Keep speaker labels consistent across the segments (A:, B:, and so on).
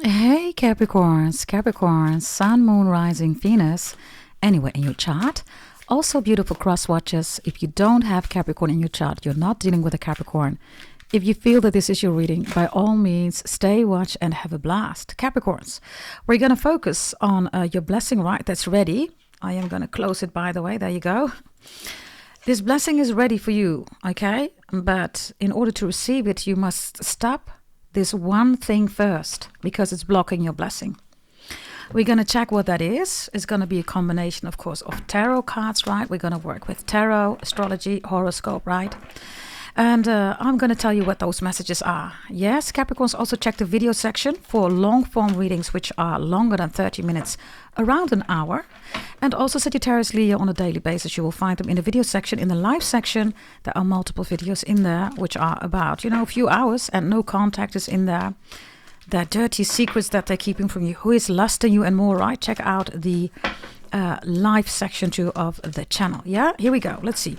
A: Hey Capricorns, Sun, Moon, Rising, Venus, anywhere in your chart. Also beautiful cross watchers. If you don't have Capricorn in your chart, you're not dealing with a Capricorn. If you feel that this is your reading, by all means, stay, watch, and have a blast. Capricorns, we're going to focus on your blessing, right? That's ready. I am going to close it, by the way. There you go. This blessing is ready for you, okay? But in order to receive it, you must stop this one thing first because it's blocking your blessing. We're going to check what that is. It's going to be a combination, of course, of tarot cards, right? We're going to work with tarot, astrology, horoscope, right? And I'm going to tell you what those messages are. Yes, Capricorns, also check the video section for long form readings, which are longer than 30 minutes, around an hour. And also Sagittarius, Leo on a daily basis. You will find them in the video section. In the live section, there are multiple videos in there, which are about, a few hours, and no contact is in there. The dirty secrets that they're keeping from you, who is lusting you and more, right? Check out the live section too of the channel. Yeah, here we go. Let's see.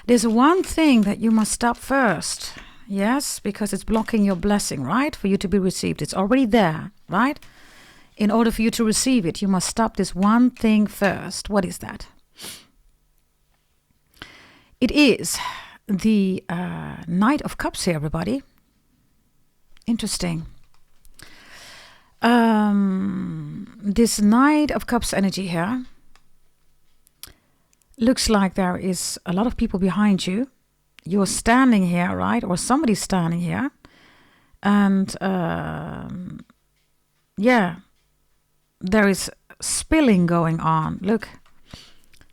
A: There's one thing that you must stop first. Yes, because it's blocking your blessing, right? For you to be received. It's already there, right? In order for you to receive it, you must stop this one thing first. What is that? It is the Knight of Cups here, everybody. Interesting. This Knight of Cups energy here looks like there is a lot of people behind you. You're standing here, right? Or somebody's standing here. And there is spilling going on. Look,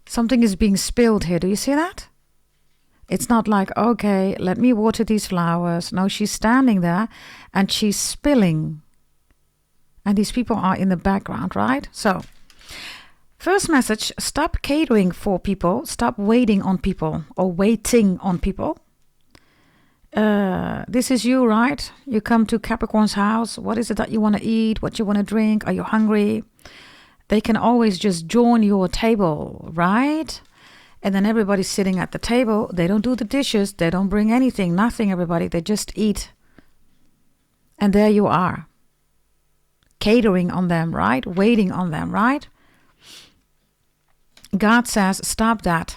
A: something is being spilled here. Do you see that? It's not like, okay, let me water these flowers. No, she's standing there and she's spilling. And these people are in the background, right? So, first message, stop catering for people. Stop waiting on people or waiting on people. This is you, right? You come to Capricorn's house. What is it that you want to eat? What you want to drink? Are you hungry? They can always just join your table, right? And then everybody's sitting at the table. They don't do the dishes. They don't bring anything, nothing, everybody. They just eat. And there you are. Catering on them, right? Waiting on them, right? God says, stop that.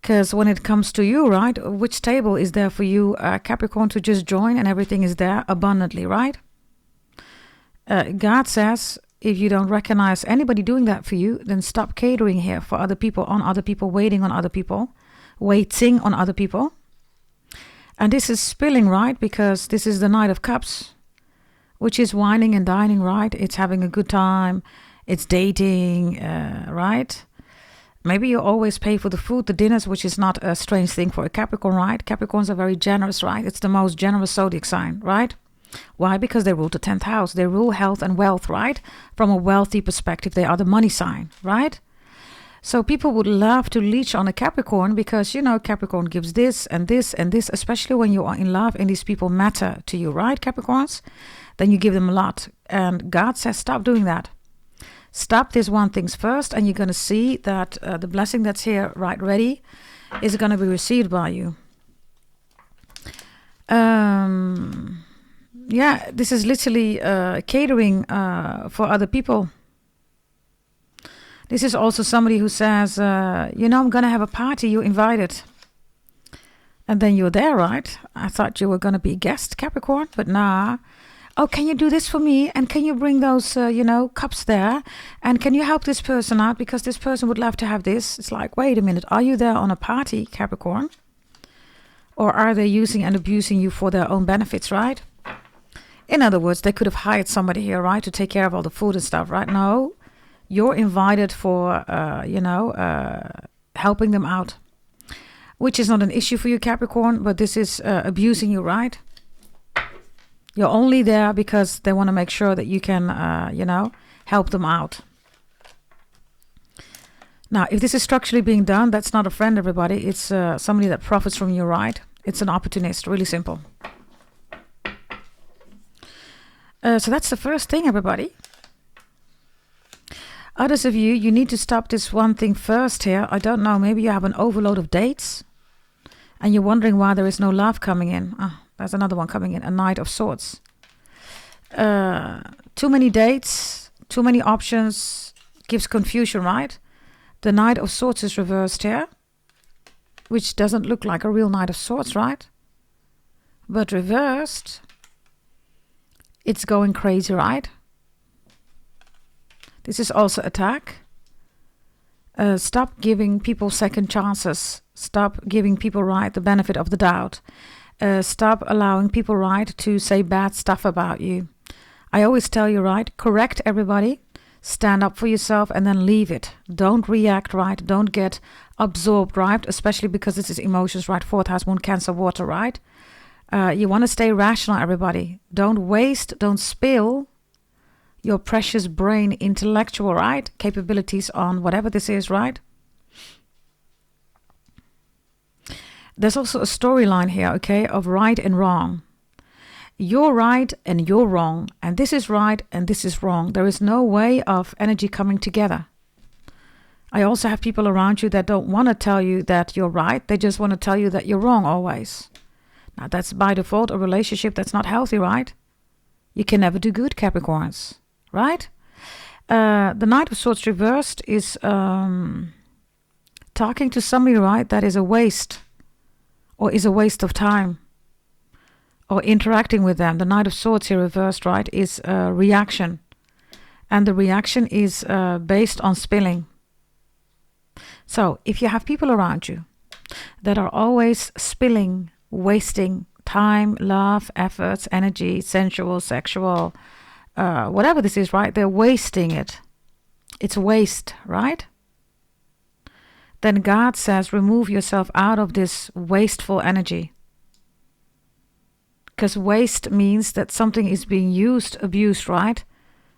A: Because when it comes to you, right? Which table is there for you, Capricorn, to just join and everything is there abundantly, right? God says, if you don't recognize anybody doing that for you, then stop catering here for other people, on other people, waiting on other people, waiting on other people. And this is spilling, right? Because this is the Knight of Cups, which is whining and dining, right? It's having a good time. It's dating, right? Maybe you always pay for the food, the dinners, which is not a strange thing for a Capricorn, right? Capricorns are very generous, right? It's the most generous zodiac sign, right? Why? Because they rule the 10th house. They rule health and wealth, right? From a wealthy perspective, they are the money sign, right? So people would love to leech on a Capricorn because, Capricorn gives this and this and this, especially when you are in love and these people matter to you, right, Capricorns? Then you give them a lot. And God says, stop doing that. Stop this one things first, and you're going to see that the blessing that's here, right, ready, is going to be received by you. This is literally catering for other people. This is also somebody who says, I'm going to have a party, you're invited. And then you're there, right? I thought you were going to be a guest, Capricorn, but nah. Oh, can you do this for me? And can you bring those, cups there? And can you help this person out? Because this person would love to have this. It's like, wait a minute. Are you there on a party, Capricorn? Or are they using and abusing you for their own benefits, right? In other words, they could have hired somebody here, right? To take care of all the food and stuff, right? No, you're invited for, helping them out. Which is not an issue for you, Capricorn, but this is abusing you, right? You're only there because they want to make sure that you can, help them out. Now, if this is structurally being done, that's not a friend, everybody. It's somebody that profits from you, right? It's an opportunist, really simple. So that's the first thing, everybody. Others of you need to stop this one thing first here. I don't know, maybe you have an overload of dates and you're wondering why there is no love coming in. There's another one coming in, a Knight of Swords. Too many dates, too many options gives confusion, right? The Knight of Swords is reversed here, which doesn't look like a real Knight of Swords, right? But reversed, it's going crazy, right? This is also attack. Stop giving people second chances. Stop giving people, right, the benefit of the doubt. Stop allowing people, right, to say bad stuff about you. I always tell you, right, correct everybody, stand up for yourself, and then leave it. Don't react, right? Don't get absorbed, right? Especially because this is emotions, right? Fourth house, moon, Cancer, water, right? You want to stay rational, everybody. Don't waste, don't spill your precious brain, intellectual, right, capabilities on whatever this is, right? There's also a storyline here, okay, of right and wrong. You're right and you're wrong, and this is right and this is wrong. There is no way of energy coming together. I also have people around you that don't want to tell you that you're right. They just want to tell you that you're wrong always. Now, that's by default a relationship that's not healthy, right? You can never do good, Capricorns, right? The Knight of Swords reversed is talking to somebody, right, that is a waste or is a waste of time, or interacting with them. The Knight of Swords here reversed, right, is a reaction. And the reaction is based on spilling. So if you have people around you that are always spilling, wasting time, love, efforts, energy, sensual, sexual, whatever this is, right, they're wasting it. It's waste, right? Then God says, remove yourself out of this wasteful energy. Because waste means that something is being used, abused, right?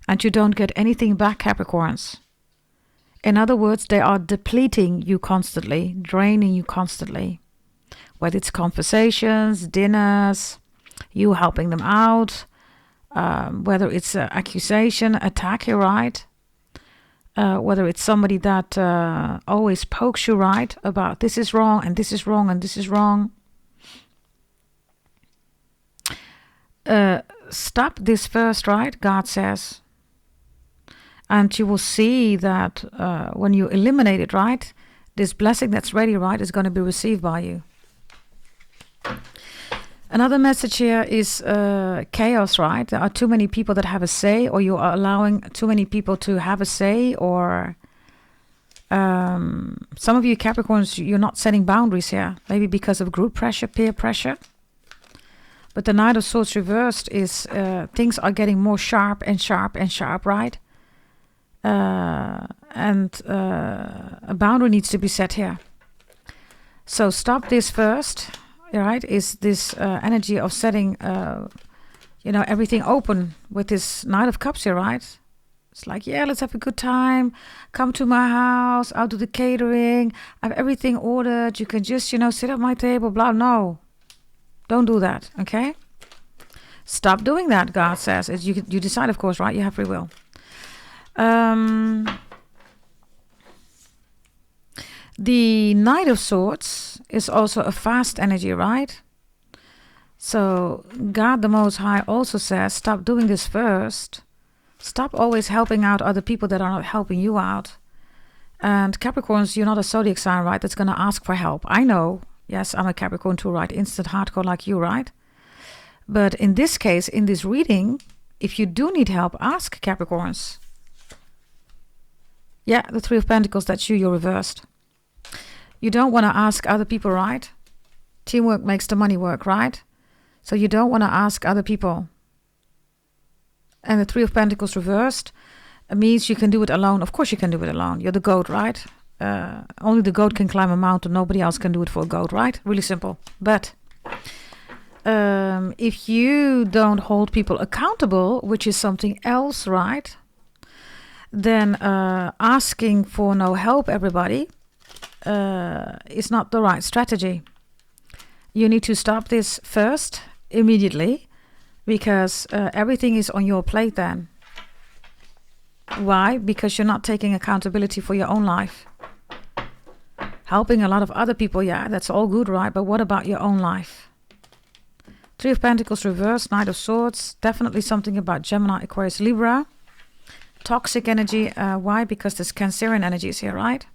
A: And you don't get anything back, Capricorns. In other words, they are depleting you constantly, draining you constantly. Whether it's conversations, dinners, you helping them out, whether it's an accusation, attack you, right? Whether it's somebody that always pokes you, right, about this is wrong and this is wrong and this is wrong. Stop this first, right? God says. And you will see that when you eliminate it, right, this blessing that's ready, right, is going to be received by you. Another message here is chaos, right? There are too many people that have a say, or you are allowing too many people to have a say, or some of you Capricorns, you're not setting boundaries here, maybe because of group pressure, peer pressure. But the Knight of Swords reversed is things are getting more sharp and sharp and sharp, right? And a boundary needs to be set here. So stop this first, right? Is this energy of setting, everything open with this Knight of Cups here, right? It's like, yeah, let's have a good time. Come to my house. I'll do the catering. I have everything ordered. You can just, sit at my table, blah. No. Don't do that, okay? Stop doing that, God says. You decide, of course, right? You have free will. The Knight of Swords is also a fast energy, right? So God the Most High also says, stop doing this first. Stop always helping out other people that are not helping you out. And Capricorns, you're not a zodiac sign, right, that's going to ask for help. I know. Yes, I'm a Capricorn too, right? Instant hardcore like you, right? But in this case, in this reading, if you do need help, ask, Capricorns. Yeah, the Three of Pentacles, that's you, you're reversed. You don't want to ask other people, right? Teamwork makes the money work, right? So you don't want to ask other people. And the Three of Pentacles reversed means you can do it alone. Of course you can do it alone. You're the goat, right? Only the goat can climb a mountain. Nobody else can do it for a goat, right? Really simple. But if you don't hold people accountable, which is something else, right? Then asking for no help, everybody, is not the right strategy. You need to stop this first, immediately, because everything is on your plate then. Why? Because you're not taking accountability for your own life. Helping a lot of other people, yeah, that's all good, right? But what about your own life? Three of Pentacles reversed, Knight of Swords. Definitely something about Gemini, Aquarius, Libra. Toxic energy. Why? Because there's Cancerian energies here, right?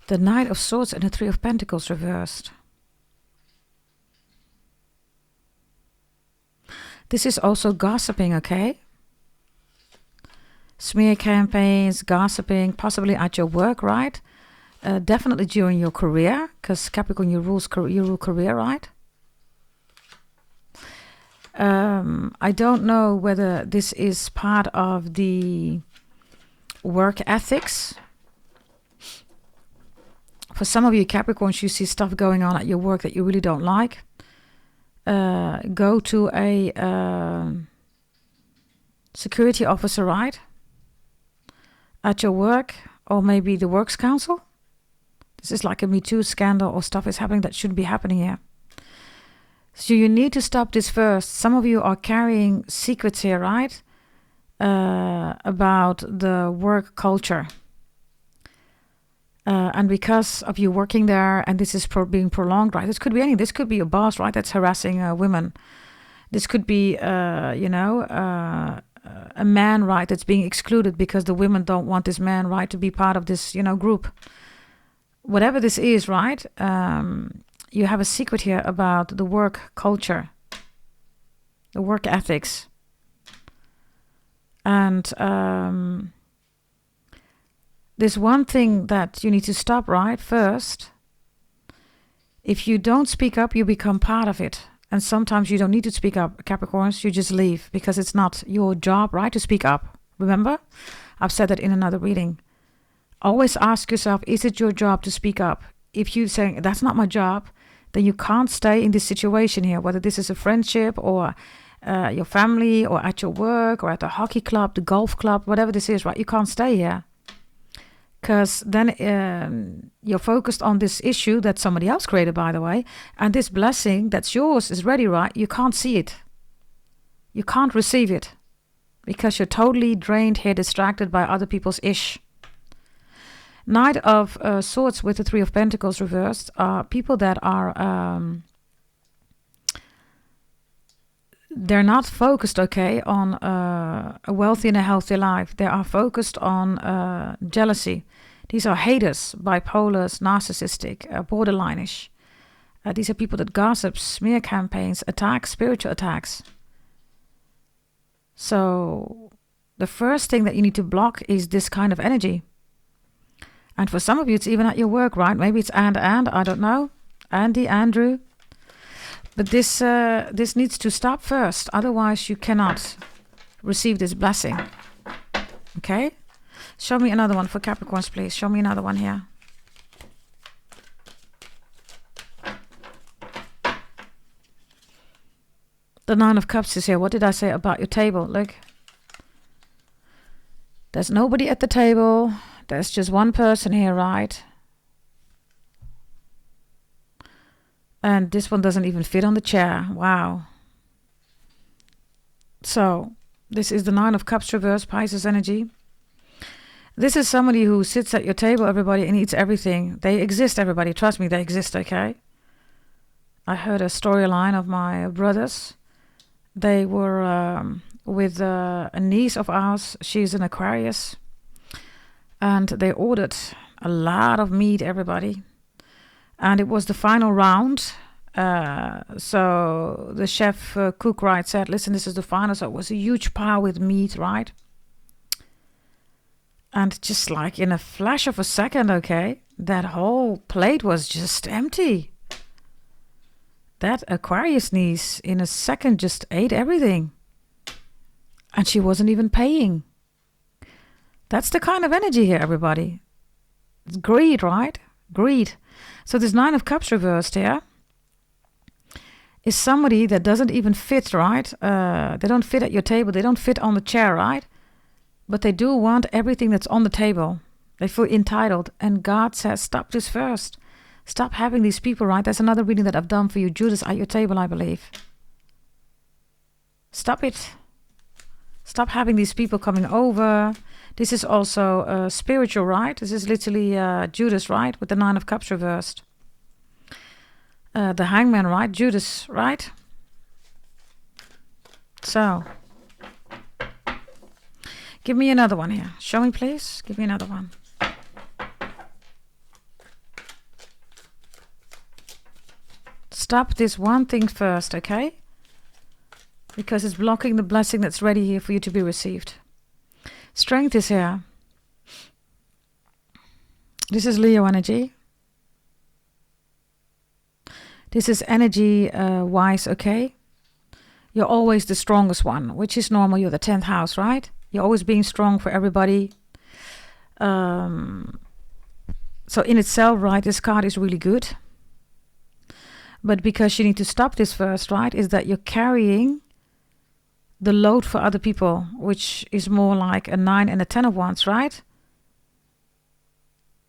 A: The Knight of Swords and the Three of Pentacles reversed. This is also gossiping, okay? Smear campaigns, gossiping, possibly at your work, right? Definitely during your career, because Capricorn, you rule career, right? I don't know whether this is part of the work ethics. For some of you Capricorns, you see stuff going on at your work that you really don't like. Go to a security officer, right? At your work, or maybe the Works Council. This is like a Me Too scandal, or stuff is happening that shouldn't be happening here. So you need to stop this first. Some of you are carrying secrets here, right? About the work culture. And because of you working there, and this is being prolonged, right? This could be anything. This could be a boss, right? That's harassing women. This could be, a man, right? That's being excluded because the women don't want this man, right, to be part of this, group. Whatever this is, right? You have a secret here about the work culture, the work ethics. And there's one thing that you need to stop, right? First, if you don't speak up, you become part of it. And sometimes you don't need to speak up, Capricorns. You just leave because it's not your job, right, to speak up. Remember? I've said that in another reading. Always ask yourself, is it your job to speak up? If you say, that's not my job, then you can't stay in this situation here, whether this is a friendship or your family or at your work or at the hockey club, the golf club, whatever this is, right? You can't stay here. Because then you're focused on this issue that somebody else created, by the way, and this blessing that's yours is ready, right? You can't see it. You can't receive it because you're totally drained here, distracted by other people's ish. Knight of Swords with the Three of Pentacles reversed are people that are they're not focused, okay, on a wealthy and a healthy life. They are focused on jealousy. These are haters, bipolars, narcissistic, borderline-ish. These are people that gossip, smear campaigns, attacks, spiritual attacks. So the first thing that you need to block is this kind of energy. And for some of you, it's even at your work, right? Maybe it's and, I don't know. Andy, Andrew. But this needs to stop first. Otherwise, you cannot receive this blessing. Okay? Show me another one for Capricorns, please. Show me another one here. The Nine of Cups is here. What did I say about your table? Look. There's nobody at the table. There's just one person here, right? And this one doesn't even fit on the chair. Wow. So, this is the Nine of Cups reverse, Pisces energy. This is somebody who sits at your table, everybody, and eats everything. They exist, everybody. Trust me, they exist, okay? I heard a storyline of my brothers. They were with a niece of ours. She's an Aquarius. And they ordered a lot of meat, everybody. And it was the final round. So the chef cook, right, said, listen, this is the final. So it was a huge pile with meat, right? And just like in a flash of a second, okay, that whole plate was just empty. That Aquarius niece in a second just ate everything. And she wasn't even paying. That's the kind of energy here, everybody. It's greed, right? Greed. So this Nine of Cups reversed here is somebody that doesn't even fit, right? They don't fit at your table. They don't fit on the chair, right? But they do want everything that's on the table. They feel entitled. And God says, stop this first. Stop having these people, right? There's another reading that I've done for you. Judas at your table, I believe. Stop it. Stop having these people coming over. This is also spiritual, right? This is literally Judas, right? With the Nine of Cups reversed. The Hangman, right? Judas, right? So, give me another one here. Show me, please. Give me another one. Stop this one thing first, okay? Because it's blocking the blessing that's ready here for you to be received. Strength is here. This is Leo energy. This is energy wise, okay? You're always the strongest one, which is normal. You're the 10th house, right? You're always being strong for everybody. So in itself, right, this card is really good. But because you need to stop this first, right, is that you're carrying the load for other people, which is more like a 9 and a 10 of wands, right?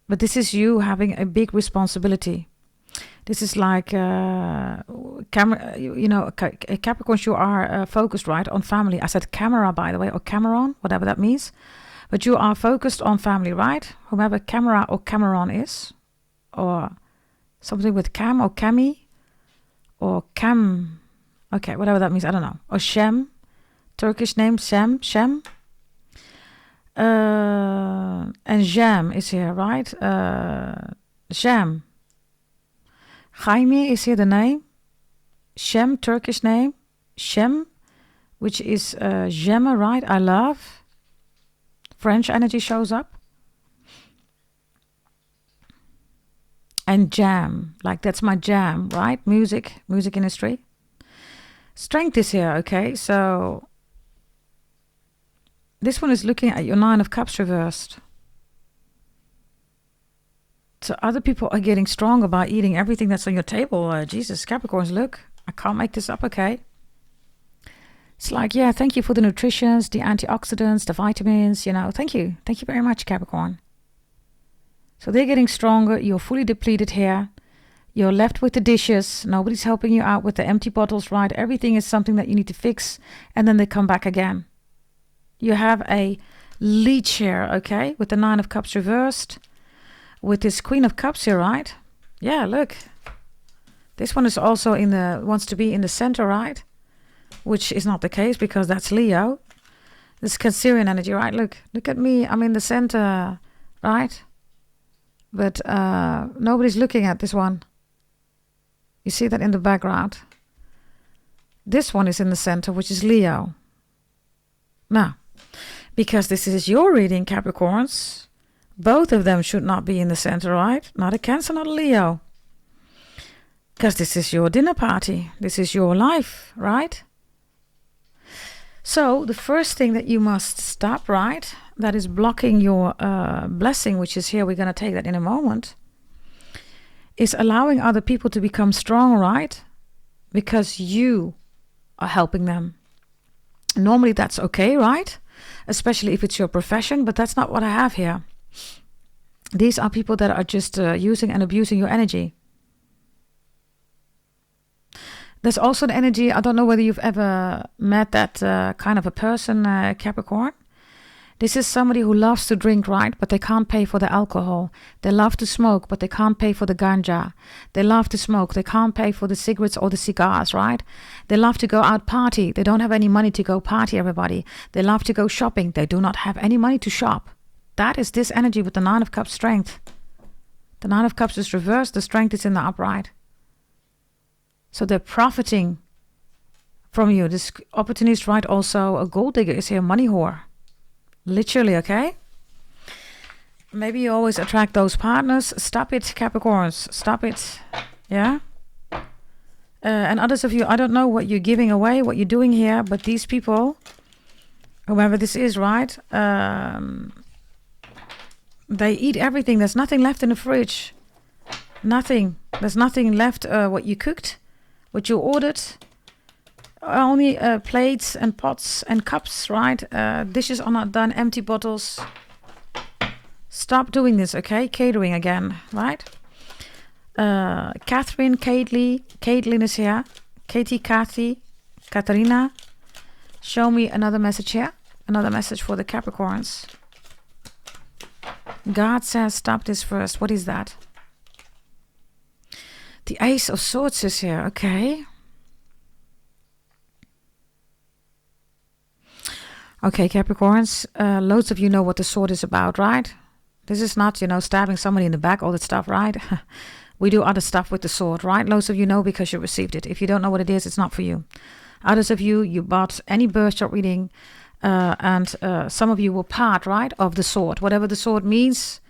A: But this is you having a big responsibility. This is like, Capricorns, you are focused, right, on family. I said camera, by the way, or Cameron, whatever that means. But you are focused on family, right? Whomever camera or Cameron is. Or something with Cam or Cami. Or Cam. Okay, whatever that means, I don't know. Or Shem. Turkish name, Shem. And Jam is here, right? Jam. Jaime is here the name. Shem, Turkish name. Shem, which is Gemme, right? I love. French energy shows up. And jam, like that's my jam, right? Music industry. Strength is here, okay? So this one is looking at your Nine of Cups reversed. So other people are getting stronger by eating everything that's on your table. Jesus, Capricorns, look. I can't make this up, okay? It's like, yeah, thank you for the nutritions, the antioxidants, the vitamins, you know. Thank you. Thank you very much, Capricorn. So they're getting stronger. You're fully depleted here. You're left with the dishes. Nobody's helping you out with the empty bottles, right? Everything is something that you need to fix. And then they come back again. You have a leech here, okay? With the Nine of Cups reversed. With this Queen of Cups here, right? Yeah, look. This one is also wants to be in the center, right? Which is not the case because that's Leo. This Cancerian energy, right? Look at me. I'm in the center, right? But nobody's looking at this one. You see that in the background. This one is in the center, which is Leo. Now, because this is your reading, Capricorns, both of them should not be in the center, right? Not a Cancer, not a Leo. Because this is your dinner party. This is your life, right? So the first thing that you must stop, right, that is blocking your blessing, which is here, we're going to take that in a moment, is allowing other people to become strong, right? Because you are helping them. Normally that's okay, right? Especially if it's your profession, but that's not what I have here. These are people that are just using and abusing your energy. There's also the energy, I don't know whether you've ever met that kind of a person, Capricorn. This is somebody who loves to drink, right? But they can't pay for the alcohol. They love to smoke, but they can't pay for the ganja. They love to smoke. They can't pay for the cigarettes or the cigars, right? They love to go out party. They don't have any money to go party, everybody. They love to go shopping. They do not have any money to shop. That is this energy with the Nine of Cups strength. The Nine of Cups is reversed. The strength is in the upright. So they're profiting from you. This opportunist, right? Also a gold digger is here, money whore. Literally, okay? Maybe you always attract those partners. Stop it, Capricorns. Stop it. Yeah? And others of you, I don't know what you're giving away, what you're doing here, but these people, whoever this is, right? They eat everything. There's nothing left in the fridge. Nothing. There's nothing left what you cooked, what you ordered. Only plates and pots and cups, right? Dishes are not done, empty bottles. Stop doing this, okay? Catering again, right? Catherine, Caitlin is here. Katie, Kathy, Katarina. Show me another message here. Another message for the Capricorns. God says, stop this first. What is that? The Ace of Swords is here. Okay. Okay, Capricorns. Loads of you know what the sword is about, right? This is not, stabbing somebody in the back, all that stuff, right? We do other stuff with the sword, right? Loads of you know because you received it. If you don't know what it is, it's not for you. Others of you, you bought any birth chart reading, and some of you were part, right, of the sword. Whatever the sword means,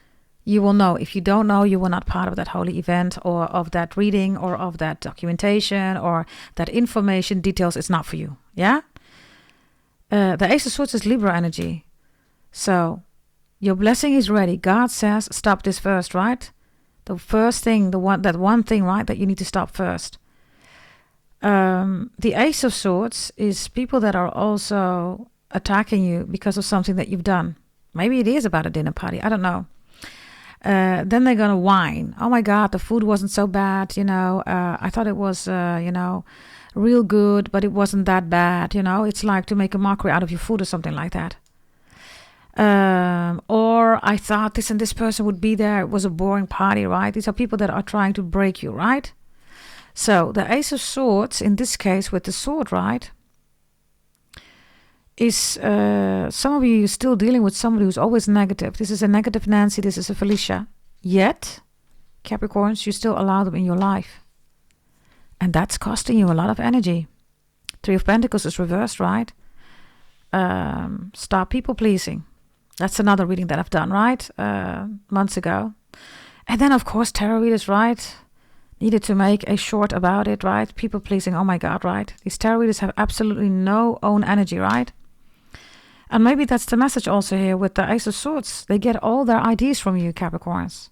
A: you will know. If you don't know, you were not part of that holy event or of that reading or of that documentation or that information details. It's not for you, yeah? The Ace of Swords is Libra energy. So your blessing is ready. God says, stop this first, right? The first thing, that one thing, right, that you need to stop first. The Ace of Swords is people that are also attacking you because of something that you've done. Maybe it is about a dinner party. I don't know. Then they're going to whine. Oh my God, the food wasn't so bad. I thought it was, real good, but it wasn't that bad. It's like to make a mockery out of your food or something like that. Or I thought this and this person would be there. It was a boring party, right? These are people that are trying to break you, right? So the Ace of Swords, in this case with the sword, right, is some of you still dealing with somebody who's always negative. This is a negative Nancy. This is a Felicia. Yet, Capricorns, you still allow them in your life. And that's costing you a lot of energy. Three of Pentacles is reversed, right? Stop people pleasing. That's another reading that I've done, right? Months ago. And then, of course, tarot readers, right? Needed to make a short about it, right? People pleasing, oh my God, right? These tarot readers have absolutely no own energy, right? And maybe that's the message also here with the Ace of Swords. They get all their ideas from you, Capricorns.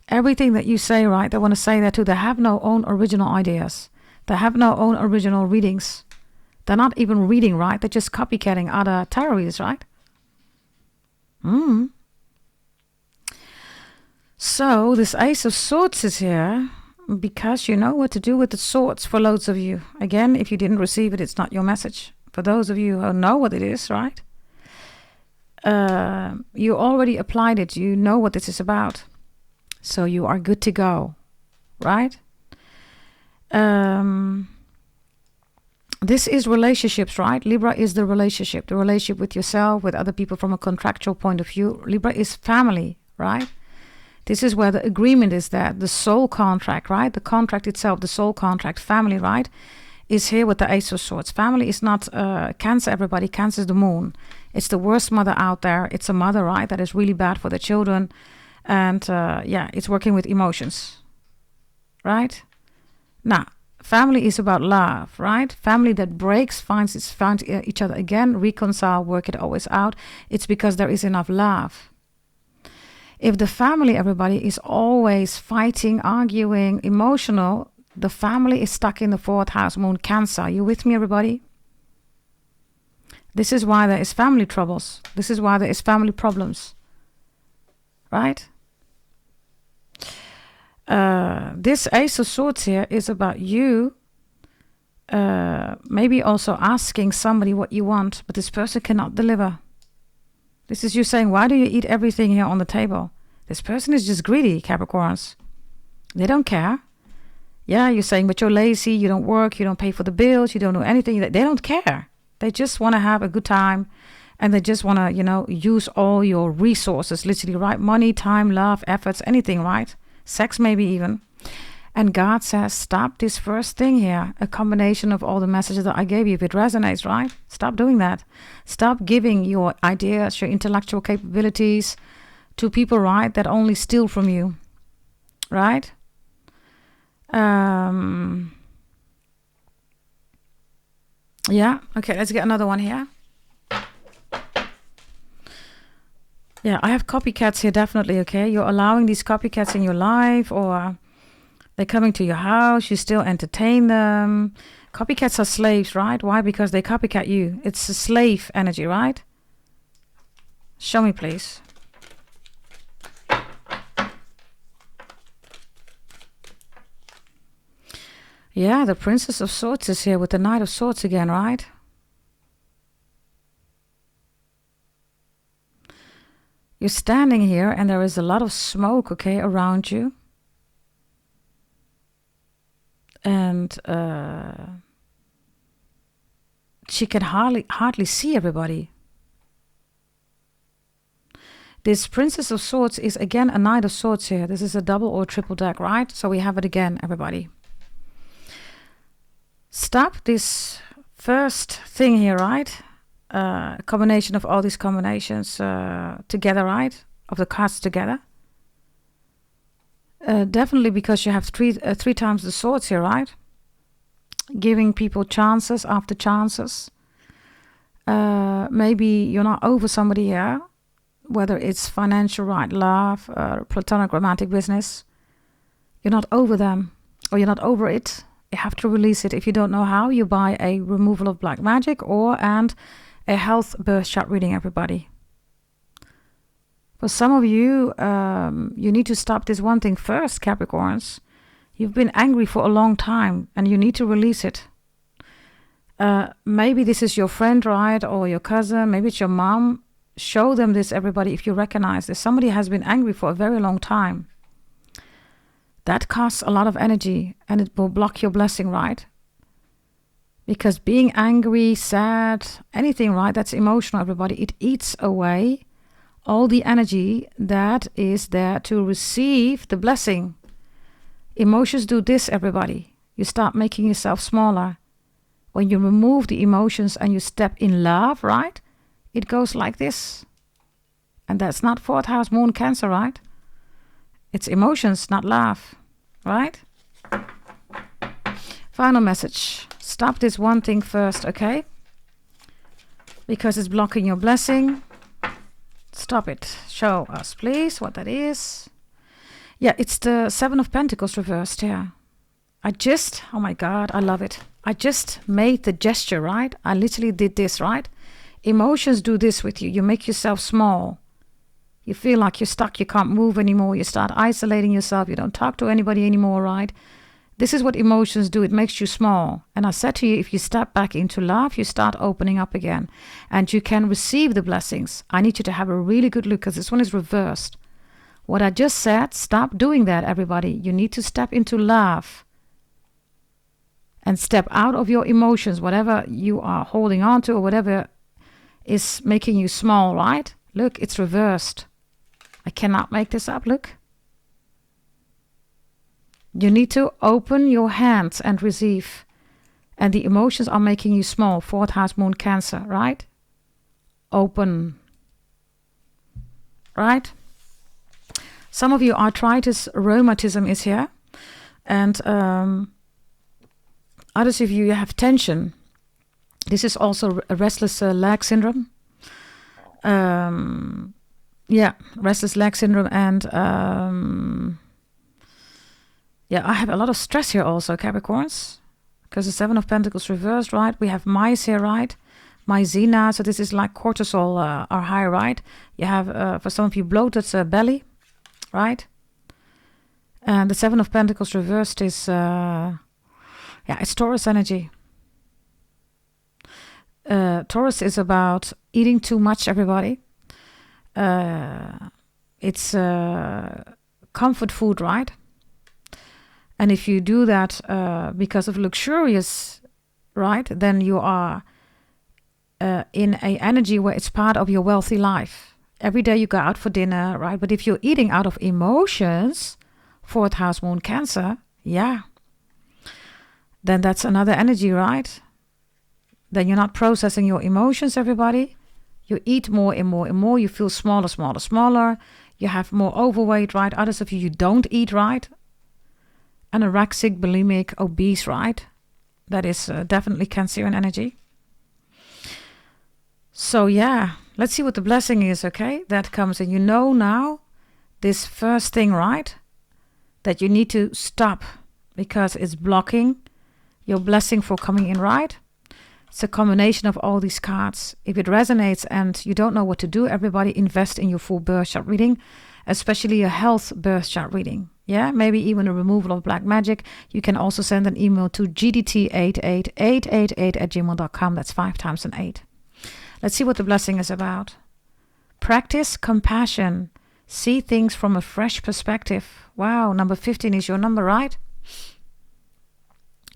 A: Everything that you say, right, they want to say that too. They have no own original ideas. They have no own original readings. They're not even reading, right? They're just copycatting other tarot readers, right? So this Ace of Swords is here because you know what to do with the swords for loads of you. Again, if you didn't receive it, it's not your message. For those of you who know what it is, right? You already applied it. You know what this is about. So you are good to go, right? This is relationships, right? Libra is the relationship with yourself, with other people from a contractual point of view. Libra is family, right? This is where the agreement is that the soul contract, right? The contract itself, the soul contract, family, right? Is here with the Ace of Swords. Family is not Cancer, everybody. Cancer is the moon. It's the worst mother out there. It's a mother, right? That is really bad for the children. And it's working with emotions, right? Now, family is about love, right? Family that breaks, finds each other again, reconcile, work it always out. It's because there is enough love. If the family, everybody, is always fighting, arguing, emotional, the family is stuck in the 4th house, moon Cancer. Are you with me, everybody? This is why there is family troubles. This is why there is family problems, right? This Ace of Swords here is about you maybe also asking somebody what you want, but this person cannot deliver. This is you saying, why do you eat everything here on the table? This person is just greedy, Capricorns. They don't care. Yeah, you're saying, but you're lazy, you don't work, you don't pay for the bills, you don't do anything. They don't care. They just want to have a good time. And they just want to, use all your resources, literally, right? Money, time, love, efforts, anything, right? Sex maybe even. And God says, stop this first thing here. A combination of all the messages that I gave you. If it resonates, right? Stop doing that. Stop giving your ideas, your intellectual capabilities to people, right? That only steal from you, right? Yeah. Okay, let's get another one here. Yeah, I have copycats here, definitely, okay? You're allowing these copycats in your life, or they're coming to your house, you still entertain them. Copycats are slaves, right? Why? Because they copycat you. It's a slave energy, right? Show me, please. Yeah, the Princess of Swords is here with the Knight of Swords again, right? You're standing here and there is a lot of smoke, okay, around you. And she can hardly see everybody. This Princess of Swords is again a Knight of Swords here. This is a double or triple deck, right? So we have it again, everybody. Stop this first thing here, right? Combination of all these combinations together, right? Of the cards together. Definitely because you have three times the swords here, right? Giving people chances after chances. Maybe you're not over somebody here. Whether it's financial, right, love, platonic romantic business, you're not over them or you're not over it. You have to release it. If you don't know how, you buy a removal of black magic and a health birth chart reading, everybody. For some of you, you need to stop this one thing first, Capricorns. You've been angry for a long time and you need to release it. Maybe this is your friend, right, or your cousin, maybe it's your mom. Show them this, everybody, if you recognize this. Somebody has been angry for a very long time. That costs a lot of energy and it will block your blessing, right? Because being angry, sad, anything, right, that's emotional, everybody. It eats away all the energy that is there to receive the blessing. Emotions do this, everybody. You start making yourself smaller. When you remove the emotions and you step in love, right? It goes like this. And that's not 4th house moon Cancer, right? It's emotions, not love, right? Final message. Stop this one thing first, okay? Because it's blocking your blessing. Stop it. Show us, please, what that is. Yeah, it's the 7 of Pentacles reversed here. Oh my God, I love it. I just made the gesture, right? I literally did this, right? Emotions do this with you. You make yourself small. You feel like you're stuck. You can't move anymore. You start isolating yourself. You don't talk to anybody anymore, right? This is what emotions do. It makes you small. And I said to you, if you step back into love, you start opening up again. And you can receive the blessings. I need you to have a really good look because this one is reversed. What I just said, stop doing that, everybody. You need to step into love. And step out of your emotions, whatever you are holding on to or whatever is making you small, right? Look, it's reversed. I cannot make this up, look. You need to open your hands and receive. And the emotions are making you small. 4th house moon Cancer, right? Open. Right? Some of you, arthritis, rheumatism is here. And others of you have tension. This is also a restless leg syndrome. Restless leg syndrome. And I have a lot of stress here also, Capricorns. Because the 7 of Pentacles reversed, right? We have mice here, right? Mycena, so this is like cortisol are high, right? You have, for some of you, bloated belly, right? And the 7 of Pentacles reversed is, it's Taurus energy. Taurus is about eating too much, everybody. It's comfort food, right? And if you do that because of luxurious, right, then you are in a energy where it's part of your wealthy life. Every day you go out for dinner, right? But if you're eating out of emotions, 4th house moon Cancer, then that's another energy, right? Then you're not processing your emotions, everybody. You eat more and more and more. You feel smaller, smaller, smaller. You have more overweight, right? Others of you don't eat right. Anorexic, bulimic, obese, right? That is definitely Cancerian energy. So let's see what the blessing is, okay? That comes in. You know now, this first thing, right? That you need to stop because it's blocking your blessing for coming in, right? It's a combination of all these cards. If it resonates and you don't know what to do, everybody invest in your full birth chart reading, especially a health birth chart reading. Yeah, maybe even a removal of black magic. You can also send an email to gdt88888@gmail.com. That's 5 times an 8. Let's see what the blessing is about. Practice compassion. See things from a fresh perspective. Wow, number 15 is your number, right?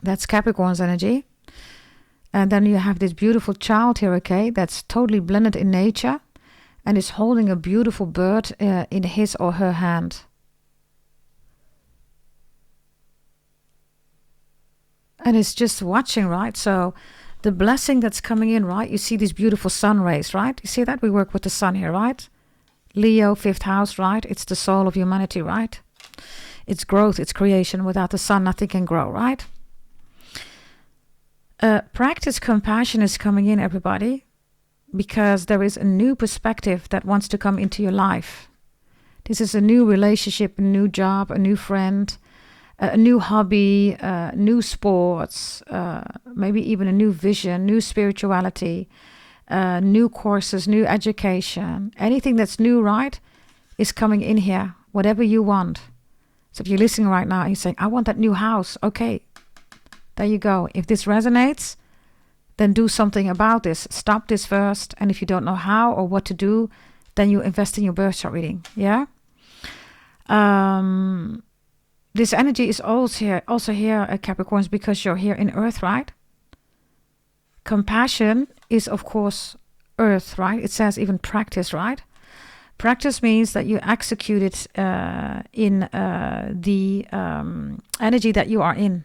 A: That's Capricorn's energy. And then you have this beautiful child here, okay, that's totally blended in nature and is holding a beautiful bird in his or her hand. And it's just watching, right? So the blessing that's coming in, right? You see these beautiful sun rays, right? You see that? We work with the sun here, right? Leo, 5th house, right? It's the soul of humanity, right? It's growth, it's creation. Without the sun, nothing can grow, right? Practice compassion is coming in, everybody, because there is a new perspective that wants to come into your life. This is a new relationship, a new job, a new friend, a new hobby, new sports, maybe even a new vision, new spirituality, new courses, new education. Anything that's new, right, is coming in here, whatever you want. So if you're listening right now and you're saying, I want that new house, okay, there you go. If this resonates, then do something about this. Stop this first. And if you don't know how or what to do, then you invest in your birth chart reading. Yeah. This energy is also here at Capricorns, because you're here in Earth, right? Compassion is, of course, Earth, right? It says even practice, right? Practice means that you execute it in the energy that you are in.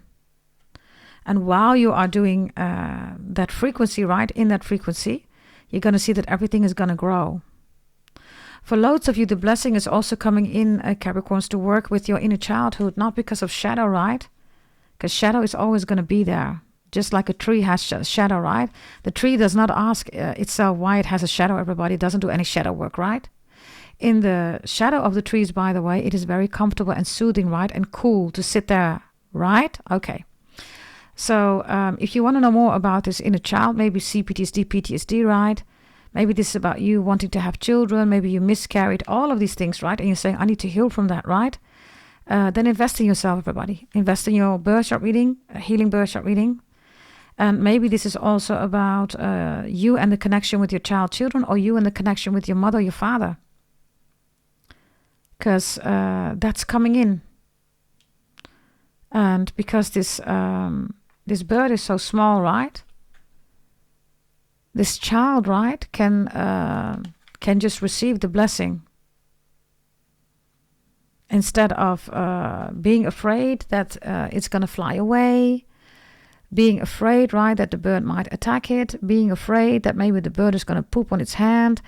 A: And while you are doing that frequency, right, in that frequency, you're going to see that everything is going to grow. For loads of you, the blessing is also coming in, Capricorns, to work with your inner childhood, not because of shadow, right? Because shadow is always going to be there. Just like a tree has shadow, right? The tree does not ask itself why it has a shadow, everybody. It doesn't do any shadow work, right? In the shadow of the trees, by the way, it is very comfortable and soothing, right? And cool to sit there, right? Okay. So if you want to know more about this inner child, maybe CPTSD, PTSD, right? Maybe this is about you wanting to have children. Maybe you miscarried, all of these things, right? And you're saying, I need to heal from that, right? Then invest in yourself, everybody. Invest in your birth chart reading, healing birth chart reading. And maybe this is also about you and the connection with your children, or you and the connection with your mother or your father. Because that's coming in. And because this bird is so small, right? This child, right, can just receive the blessing. Instead of being afraid that it's going to fly away, being afraid, right, that the bird might attack it, being afraid that maybe the bird is going to poop on its hand,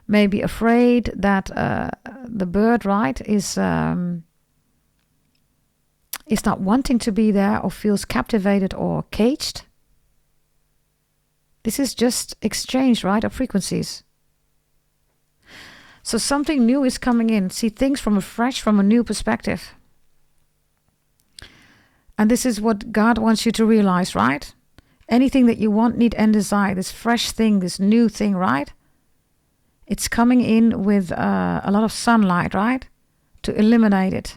A: maybe afraid that the bird, right, is not wanting to be there or feels captivated or caged. This is just exchange, right, of frequencies. So something new is coming in. See things from a new perspective. And this is what God wants you to realize, right? Anything that you want, need, and desire, this fresh thing, this new thing, right? It's coming in with a lot of sunlight, right? To eliminate it.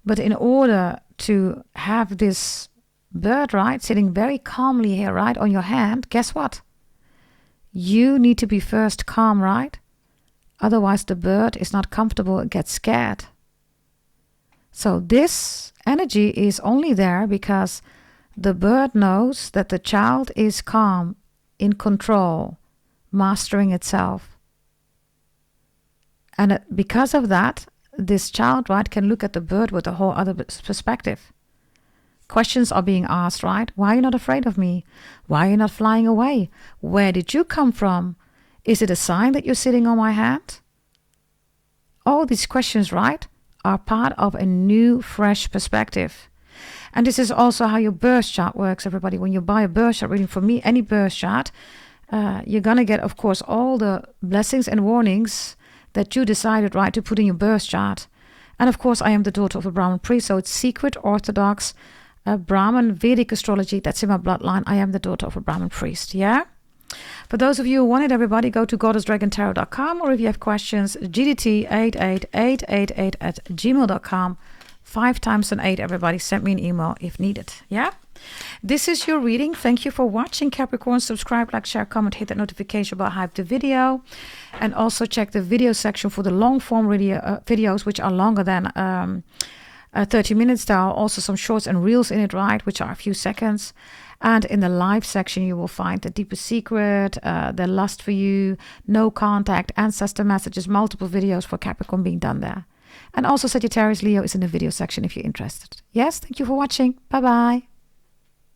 A: But in order to have this bird, right, sitting very calmly here, right, on your hand, guess what? You need to be first calm, right? Otherwise the bird is not comfortable, it gets scared. So this energy is only there because the bird knows that the child is calm, in control, mastering itself. And because of that, this child, right, can look at the bird with a whole other perspective. Questions are being asked, right? Why are you not afraid of me? Why are you not flying away? Where did you come from? Is it a sign that you're sitting on my hand? All these questions, right, are part of a new, fresh perspective. And this is also how your birth chart works, everybody. When you buy a birth chart reading from me, any birth chart, you're going to get, of course, all the blessings and warnings that you decided, right, to put in your birth chart. And of course, I am the daughter of a Brahmin priest, so it's secret, orthodox, Brahmin, Vedic astrology. That's in my bloodline. I am the daughter of a Brahmin priest, yeah? For those of you who want it, everybody, go to goddessdragontarot.com, or if you have questions, gdt88888 at gmail.com. 5 times an 8, everybody. Send me an email if needed, yeah? This is your reading. Thank you for watching, Capricorn. Subscribe, like, share, comment, hit that notification bell, hype the video. And also check the video section for the long form videos, which are longer than 30 minutes. There are also some shorts and reels in it, right, which are a few seconds. And in the live section, you will find the deepest secret, the lust for you, no contact, ancestor messages, multiple videos for Capricorn being done there. And also Sagittarius Leo is in the video section if you're interested. Yes, thank you for watching. Bye-bye.